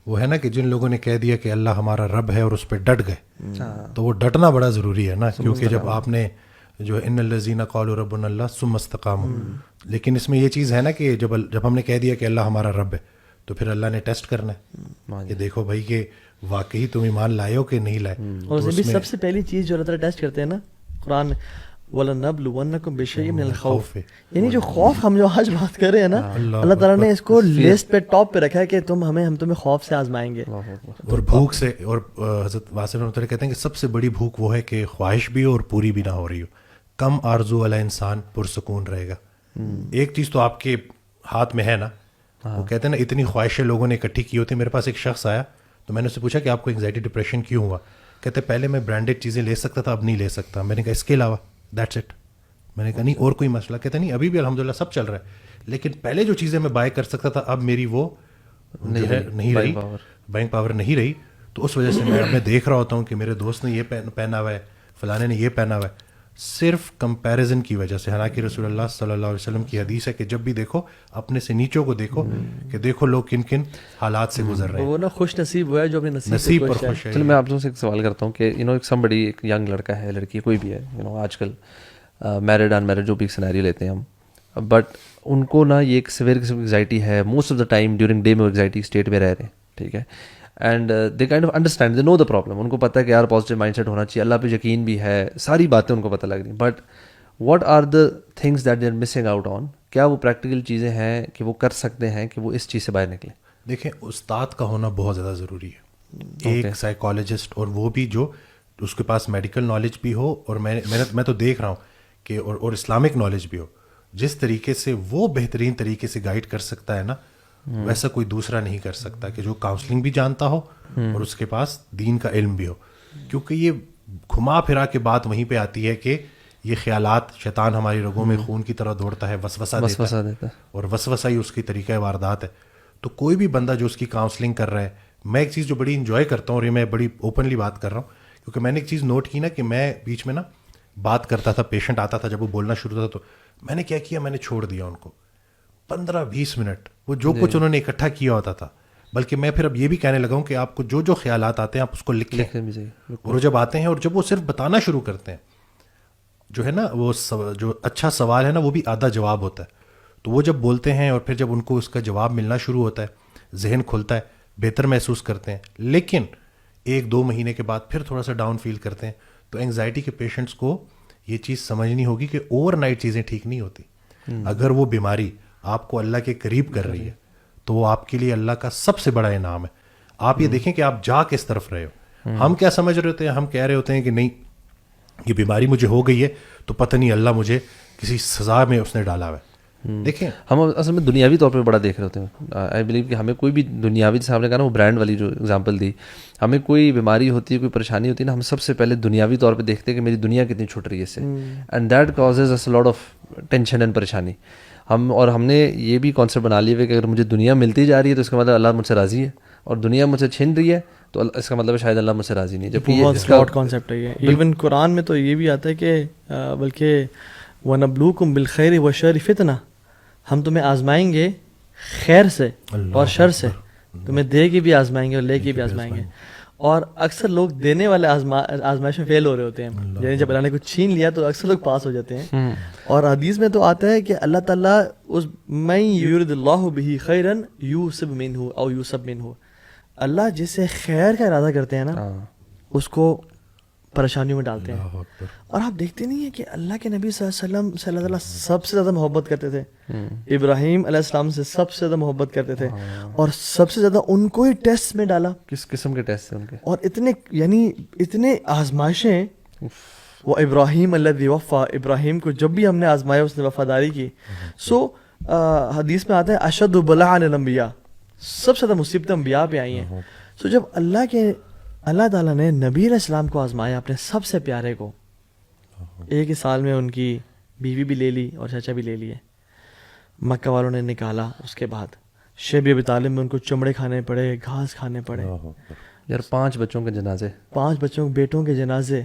وہ ہے نا کہ جن لوگوں نے کہہ دیا کہ اللہ ہمارا رب ہے اور اس پہ ڈٹ گئے، تو وہ ڈٹنا بڑا ضروری ہے نا، کیونکہ جب آپ نے جو ان الذین قالوا ربنا اللہ ثم استقاموا، لیکن اس میں یہ چیز ہے نا کہ جب ہم نے کہہ دیا کہ اللہ ہمارا رب ہے تو پھر اللہ نے ٹیسٹ کرنا ہے کہ دیکھو بھائی کہ واقعی تم ایمان لائے ہو کہ نہیں لائے. اور اس میں سب سے پہلی چیز جو اللہ تعالیٰ ٹیسٹ کرتے ہیں نا قرآن، وَلَنَبْلُوَنَّكُمْ بِشَيْءٍ مِّنَ الْخَوْفِ، یعنی جو خوف ہم جو آج بات کر رہے ہیں نا، اللہ تعالیٰ نے اس کو لسٹ پہ ٹاپ پہ رکھا ہے کہ ہم تمہیں خوف سے آزمائیں گے اور بھوک سے. اور حضرت واسف رحمۃ اللہ کہتے ہیں کہ سب سے بڑی بھوک وہ ہے کہ خواہش بھی ہو اور پوری بھی نہ ہو رہی ہو. کم آرزو والا انسان پرسکون رہے گا. ایک چیز تو آپ کے ہاتھ میں ہے نا، وہ کہتے ہیں نا اتنی خواہشیں لوگوں نے اکٹھی کی ہوتی. میرے پاس ایک شخص آیا تو میں نے اس سے پوچھا کہ آپ کو انگزائٹی ڈپریشن کیوں ہوا؟ کہتے پہلے میں برانڈیڈ چیزیں لے سکتا تھا، اب نہیں لے سکتا. میں نے کہا اس کے علاوہ؟ That's it. میں نے کہا نہیں اور کوئی مسئلہ؟ کہتے نہیں ابھی بھی الحمدللہ سب چل رہا ہے، لیکن پہلے جو چیزیں میں بائی کر سکتا تھا اب میری وہ نہیں رہی، بینک پاور نہیں رہی. تو اس وجہ سے میں دیکھ رہا ہوتا ہوں کہ میرے دوست نے یہ پہنا ہوا ہے، فلانے نے یہ پہنا ہوا ہے، صرف کمپیریزن کی وجہ سے. حالانکہ رسول اللہ صلی اللہ علیہ وسلم کی حدیث ہے کہ جب بھی دیکھو اپنے سے نیچوں کو دیکھو کہ دیکھو لوگ کن کن حالات سے گزر رہے ہیں. وہ نا خوش نصیب ہوا ہے جو اپنے نصیب پر خوش ہے. چلو میں آپ سے ایک سوال کرتا ہوں کہ ایک سمبڈی، ایک ینگ لڑکا ہے، لڑکی کوئی بھی ہے، آج کل میرڈ ان میرڈ جو بھی سینیریو لیتے ہیں ہم، بٹ ان کو نا یہ ایک سیویئر قسم کی انگزائٹی ہے. Most of the time during day میں انگزائٹی اسٹیٹ میں رہ رہے ہیں، ٹھیک ہے، and they kind of understand, they know the problem. ان کو پتہ ہے کہ یار پازیٹیو مائنڈ سیٹ ہونا چاہیے، اللہ پہ یقین بھی ہے، ساری باتیں ان کو پتہ لگ رہی ہیں، but what are the things that they are missing out on? کیا وہ پریکٹیکل چیزیں ہیں کہ وہ کر سکتے ہیں کہ وہ اس چیز سے باہر نکلیں؟ دیکھیں استاد کا ہونا بہت زیادہ ضروری ہے، ایک سائیکالوجسٹ، اور وہ بھی جو اس کے پاس میڈیکل نالج بھی ہو، اور میں تو دیکھ رہا ہوں کہ اور اسلامک نالج بھی ہو. جس طریقے سے وہ بہترین طریقے سے گائیڈ کر سکتا ہے نا، ویسا کوئی دوسرا نہیں کر سکتا، کہ جو کاؤنسلنگ بھی جانتا ہو اور اس کے پاس دین کا علم بھی ہو. کیونکہ یہ گھما پھرا کے بات وہیں پہ آتی ہے کہ یہ خیالات، شیطان ہماری رگوں میں خون کی طرح دوڑتا ہے، وسوسہ دیتا ہے، اور وسوسہ ہی اس کی طریقہ واردات ہے. تو کوئی بھی بندہ جو اس کی کاؤنسلنگ کر رہا ہے، میں ایک چیز جو بڑی انجوائے کرتا ہوں، اور یہ میں بڑی اوپنلی بات کر رہا ہوں، کیونکہ میں نے ایک چیز نوٹ کی نا کہ میں بیچ میں نا بات کرتا تھا، پیشنٹ آتا تھا، جب وہ بولنا شروع ہوتا تھا تو میں نے کیا کیا، میں نے چھوڑ دیا ان کو 15-20 منٹ وہ جو کچھ انہوں نے اکٹھا کیا ہوتا تھا. بلکہ میں پھر اب یہ بھی کہنے لگا ہوں کہ آپ کو جو خیالات آتے ہیں آپ اس کو لکھ لیں، اور جب آتے ہیں اور جب وہ صرف بتانا شروع کرتے ہیں، جو ہے نا وہ جو اچھا سوال ہے نا وہ بھی آدھا جواب ہوتا ہے. تو وہ جب بولتے ہیں اور پھر جب ان کو اس کا جواب ملنا شروع ہوتا ہے، ذہن کھلتا ہے، بہتر محسوس کرتے ہیں. لیکن 1-2 مہینے کے بعد پھر تھوڑا سا ڈاؤن فیل کرتے ہیں. تو انگزائٹی کے پیشنٹس کو یہ چیز سمجھنی ہوگی کہ اوور نائٹ چیزیں ٹھیک نہیں ہوتی. اگر وہ بیماری آپ کو اللہ کے قریب کر رہی ہے تو وہ آپ کے لیے اللہ کا سب سے بڑا انعام ہے. آپ یہ دیکھیں کہ آپ جا کس طرف رہے ہو. ہم کیا سمجھ رہے ہوتے ہیں، ہم کہہ رہے ہوتے ہیں کہ نہیں یہ بیماری مجھے ہو گئی ہے تو پتہ نہیں اللہ مجھے کسی سزا میں اس نے ڈالا ہوا ہے. دیکھیں ہم اصل میں دنیاوی طور پہ بڑا دیکھ رہے ہوتے ہیں. آئی بلیو کہ ہمیں کوئی بھی دنیاوی، جیسے آپ نے کہا نا وہ برانڈ والی جو اگزامپل دی، ہمیں کوئی بیماری ہوتی ہے، کوئی پریشانی ہوتی ہے نا، ہم سب سے پہلے دنیاوی طور پہ دیکھتے ہیں کہ میری دنیا کتنی چھوٹ رہی ہے اس سے، and that causes us lot of tension and پریشانی. ہم نے یہ بھی کانسیپٹ بنا لیا ہے کہ اگر مجھے دنیا ملتی جا رہی ہے تو اس کا مطلب اللہ مجھ سے راضی ہے، اور دنیا مجھ سے چھن رہی ہے تو اس کا مطلب شاید اللہ مجھ سے راضی نہیں. جبکہ بہت فلاٹ کانسیپٹ ہے یہ. ایون قرآن میں تو یہ بھی آتا ہے کہ بلکہ وَنَبْلُوكُمْ بِالْخَيْرِ وَالشَّرِّ فِتْنَةً، ہم تمہیں آزمائیں گے خیر سے اور شر سے، تمہیں دے کے بھی آزمائیں گے اور لے کے بھی آزمائیں گے. اور اکثر لوگ دینے والے آزمائش میں فیل ہو رہے ہوتے ہیں، یعنی جب اللہ نے کچھ چھین لیا تو اکثر لوگ پاس ہو جاتے ہیں. اور حدیث میں تو آتا ہے کہ اللہ تعالیٰ اس مَن یُرِدِ اللَّهُ بِهِ خَیْرًا یُوسِب مِنْهُ او یوسب مِنْهُ، اللہ جس سے خیر کا ارادہ کرتے ہیں نا اس کو پریشانیوں میں ڈالتے ہیں. اور آپ دیکھتے نہیں ہیں کہ اللہ کے نبی صلی اللہ علیہ وسلم سے اللہ تعالیٰ سب سے زیادہ محبت کرتے تھے، ابراہیم علیہ السلام سے سب سے زیادہ محبت کرتے تھے، اور سب سے زیادہ ان کو ہی ٹیسٹ میں ڈالا. کس قسم کے ٹیسٹ ان کے؟ اور اتنے آزمائشیں. وہ ابراہیم الذی وفا، ابراہیم کو جب بھی ہم نے آزمایا اس نے وفاداری کی. سو حدیث میں آتا ہے اشد بلاء علی الانبیاء، سب سے زیادہ مصیبتیں انبیاء پہ آئی ہیں. سو جب اللہ تعالیٰ نے نبی علیہ السلام کو آزمایا، اپنے سب سے پیارے کو، ایک ہی سال میں ان کی بیوی بھی لے لی اور چچا بھی لے لیے. مکہ والوں نے نکالا، اس کے بعد شیب ابی طالب میں ان کو چمڑے کھانے پڑے، گھاس کھانے پڑے. یار 5 بچوں کے جنازے، 5 بچوں بیٹوں کے جنازے،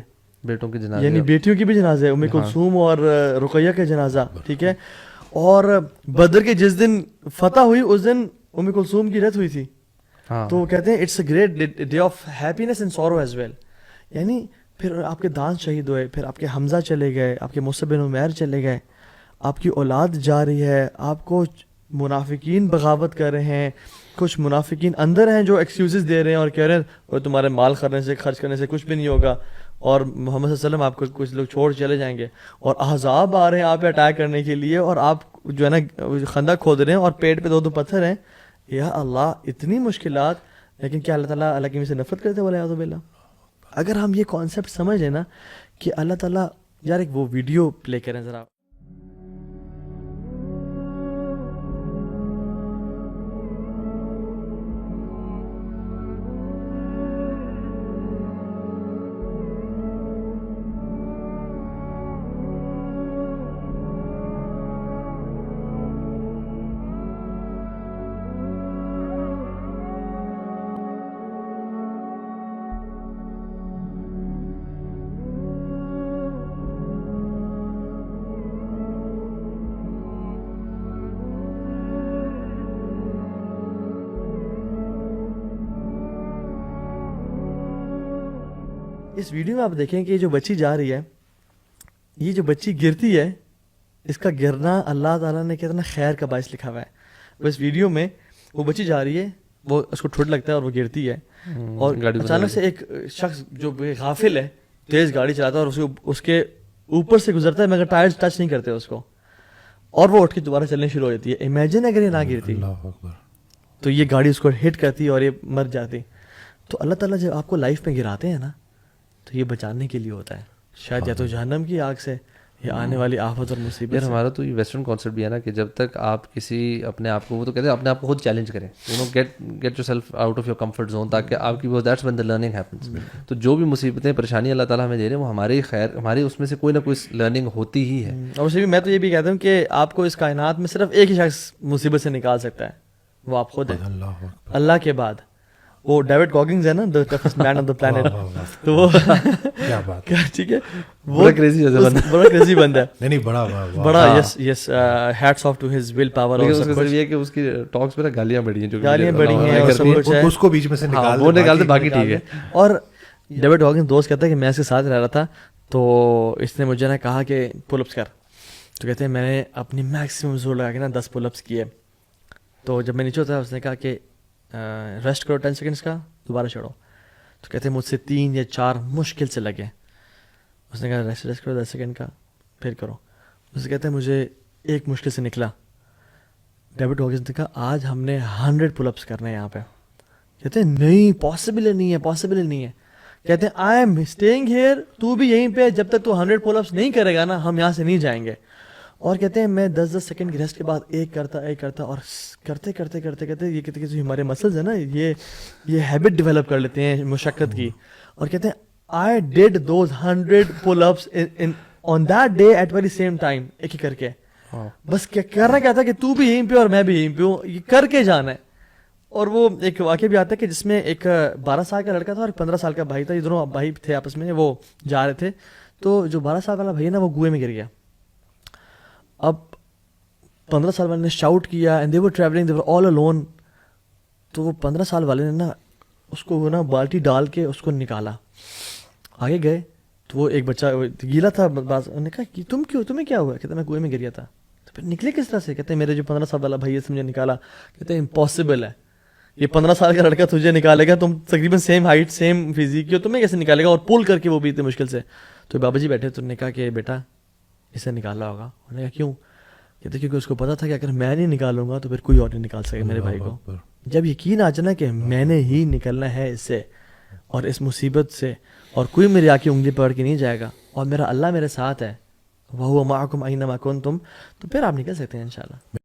یعنی بیٹیوں کی بھی جنازے، ام کلثوم اور رقیہ کا جنازہ، ٹھیک ہے. اور بدر کے جس دن فتح ہوئی اس دن ام کلثوم کی ڈیتھ ہوئی تھی. تو وہ کہتے ہیں it's a great day of happiness and sorrow as well. یعنی پھر آپ کے دانت شہید ہوئے, پھر آپ کے حمزہ چلے گئے, آپ کے مصعب بن عمیر چلے گئے, آپ کی اولاد جا رہی ہے, آپ کو منافقین بغاوت کر رہے ہیں, کچھ منافقین اندر ہیں جو ایکسکیوزز دے رہے ہیں اور کہہ رہے ہیں وہ تمہارے مال خرچ کرنے سے کچھ بھی نہیں ہوگا, اور محمد صلی اللہ علیہ وسلم آپ کو کچھ لوگ چھوڑ چلے جائیں گے, اور احزاب آ رہے ہیں آپ پہ اٹیک کرنے کے لیے, اور آپ جو ہے نا خندق کھود رہے ہیں اور پیٹ پہ 2 پتھر ہیں. یا اللہ اتنی مشکلات, لیکن کیا اللہ تعالیٰ اللہ کی سے نفرت کرتے ہیں ولیعذ باللہ؟ اگر ہم یہ کانسیپٹ سمجھ لیں نا کہ اللہ تعالیٰ, یار ایک وہ ویڈیو پلے کریں ذرا. اس ویڈیو میں آپ دیکھیں کہ یہ جو بچی جا رہی ہے, یہ جو بچی گرتی ہے, اس کا گرنا اللہ تعالیٰ نے کتنا خیر کا باعث لکھا ہوا ہے. وہ اس ویڈیو میں وہ بچی جا رہی ہے, وہ اس کو ٹھوٹ لگتا ہے اور وہ گرتی ہے, اور اچانک سے ایک شخص جو غافل ہے تیز گاڑی چلاتا ہے اور اس کے اوپر سے گزرتا ہے مگر ٹائرز ٹچ نہیں کرتے اس کو, اور وہ اٹھ کے دوبارہ چلنے شروع ہو جاتی ہے. امیجن اگر یہ نہ گرتی تو یہ گاڑی اس کو ہٹ کرتی اور یہ مر جاتی. تو اللہ تعالیٰ جب آپ کو لائف میں گراتے ہیں نا تو یہ بچانے کے لیے ہوتا ہے, شاید یا تو جہنم کی آگ سے یا آنے والی آفت اور مصیبت. یار ہمارا تو یہ ویسٹرن کانسیپٹ بھی ہے نا کہ جب تک آپ کسی اپنے آپ کو, وہ تو کہتے ہیں اپنے آپ کو خود چیلنج کریں, you know get yourself out of your comfort zone, تاکہ آپ کی وہ that's when the learning happens. تو جو بھی مصیبتیں پریشانی اللہ تعالیٰ ہمیں دے رہے ہیں وہ ہمارے خیر, ہماری اس میں سے کوئی نہ کوئی لرننگ ہوتی ہی ہے. اور اسے بھی میں تو یہ بھی کہتا ہوں کہ آپ کو اس کائنات میں صرف ایک ہی شخص مصیبت سے نکال سکتا ہے, وہ آپ خود ہیں. اللہ کے بعد وہ ڈیوڈ گاگنز ہے نا, the toughest man on the planet. تو وہ کیا بات, ٹھیک ہے, بڑا کریزی بندہ ہے, نہیں بڑا yes hats off to his will power. اور اس کا یہ ہے کہ اس کی ٹاکس میں گالیاں بڑی ہیں, جو گالیاں بڑی ہیں, اس کو بیچ میں سے وہ نکالتے باقی ٹھیک ہے. اور ڈیوڈ گاگنز دوست کہتا ہے کہ میں اس کے ساتھ رہ رہا تھا, تو اس نے مجھے نا کہا کہ پل اپس کر, تو کہتے ہیں میں نے اپنی میکسیمم زور لگا کے نا 10 پل اپس کیے. تو جب میں نیچے ہوتا ہے اس نے کہا کہ ریسٹ کرو 10 سیکنڈس کا, دوبارہ چڑھو. تو کہتے ہیں مجھ سے 3 یا 4 مشکل سے لگے. اس نے کہا ریسٹ کرو 10 سیکنڈ کا, پھر کرو. اس سے کہتے ہیں مجھے ایک مشکل سے نکلا. ڈیوڈ گاگنز نے کہا آج ہم نے 100 پل اپس کرنے ہیں یہاں پہ. کہتے ہیں نہیں پاسبل نہیں ہے. کہتے ہیں آئی ایم اسٹیئنگ ہیئر, تو بھی یہیں پہ, جب تک تو 100 پل اپس نہیں کرے گا نا ہم یہاں سے نہیں جائیں گے. اور کہتے ہیں میں 10 سیکنڈ کی ریسٹ کے بعد ایک کرتا اور کرتے یہ کہتے ہیں ہمارے مسلز ہیں نا یہ ہیبٹ ڈیولپ کر لیتے ہیں مشقت کی. اور کہتے ہیں I did those 100 pull ups on that day at very same time, ایک کر کے. بس کرنا کیا تھا کہ تو بھی یہیں پہ اور میں بھی یہیں پہ ہوں, یہ کر کے جانا ہے. اور وہ ایک واقعہ بھی آتا ہے کہ جس میں ایک 12 سال کا لڑکا تھا اور 15 سال کا بھائی تھا, یہ دونوں بھائی تھے آپس میں, وہ جا رہے تھے. تو جو 12 سال والا بھائی ہے نا وہ کنویں میں گر گیا. اب 15 سال والے نے شاؤٹ کیا and they were travelling, they were all alone. تو وہ 15 سال والے نے نا اس کو نا بالٹی ڈال کے اس کو نکالا. آگے گئے تو وہ ایک بچہ گیلا تھا, انہوں نے کہا کہ تمہیں کیا ہوا؟ کہتا میں کنویں میں گر گیا تھا. تو پھر نکلے کس طرح سے؟ کہتے ہیں میرے جو 15 سال والا بھائی ہے مجھے نکالا. کہتے ہیں امپاسبل ہے, یہ 15 سال کا لڑکا تجھے نکالے گا, تم تقریباً سیم ہائٹ سیم فزیک کی, تمہیں کیسے نکالے گا, اور پول کر کے وہ بھی اتنے مشکل سے. تو بابا جی بیٹھے تو انہوں نے کہا کہ بیٹا اسے نکالا ہوگا. انہوں نے کہا کیوں؟ کہتے کیونکہ اس کو پتا تھا کہ اگر میں نہیں نکالوں گا تو پھر کوئی اور نہیں نکال سکے میرے بھائی کو. جب یقین آ جانا کہ میں نے ہی نکلنا ہے اس سے اور اس مصیبت سے, اور کوئی میری آ کے انگلی پکڑ کے نہیں جائے گا, اور میرا اللہ میرے ساتھ ہے, وَهُوَ مَعَكُمْ أَيْنَمَا كُنْتُمْ, تو پھر آپ نکل سکتے ہیں انشاءاللہ.